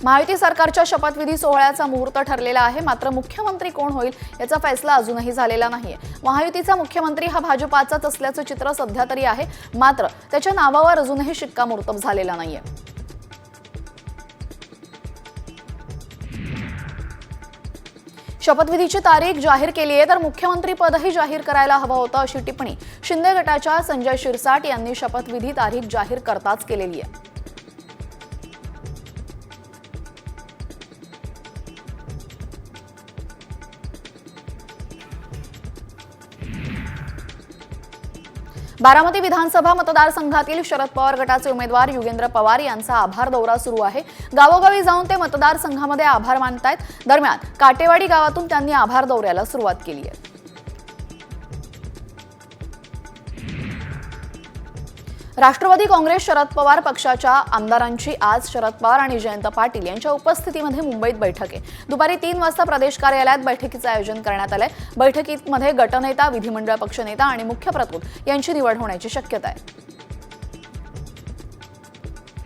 महायुती सरकारच्या शपथविधी सोहळ्याचा मुहूर्त ठरलेला आहे, मात्र मुख्यमंत्री कोण होईल याचा फैसला अजूनही झालेला नाहीये। महायुतीचा मुख्यमंत्री हा भाजपाचाच असल्याचं चित्र सध्या तरी आहे, मात्र त्याच्या नावावर अजूनही शिक्कामोर्तब झालेला नाहीये। शपथविधीची तारीख जाहीर केली आहे तर मुख्यमंत्री पदही जाहीर करायला हवं होतं, अशी टिप्पणी शिंदे गटाच्या संजय शिरसाट यांनी शपथविधी तारीख जाहीर करताच केलेली आहे। बारामती विधानसभा मतदारसंघातील शरद पवार गटाचे उमेदवार युगेंद्र पवार यांचा आभार दौरा सुरू आहे। गावोगावी जाऊन ते मतदारसंघामध्ये आभार मानतायत। दरम्यान काटेवाडी गावातून त्यांनी आभार दौऱ्याला सुरुवात केली आहे। राष्ट्रवादी काँग्रेस शरद पवार पक्षाच्या आमदारांची आज शरद पवार आणि जयंत पाटील यांच्या उपस्थितीमध्ये मुंबईत बैठक आहे। दुपारी 3 वाजता प्रदेश कार्यालयात बैठकीचे आयोजन करण्यात आले। बैठकीमध्ये गटनेता, विधिमंडळ पक्षनेता आणि मुख्य प्रतोद यांची निवड होण्याची शक्यता आहे।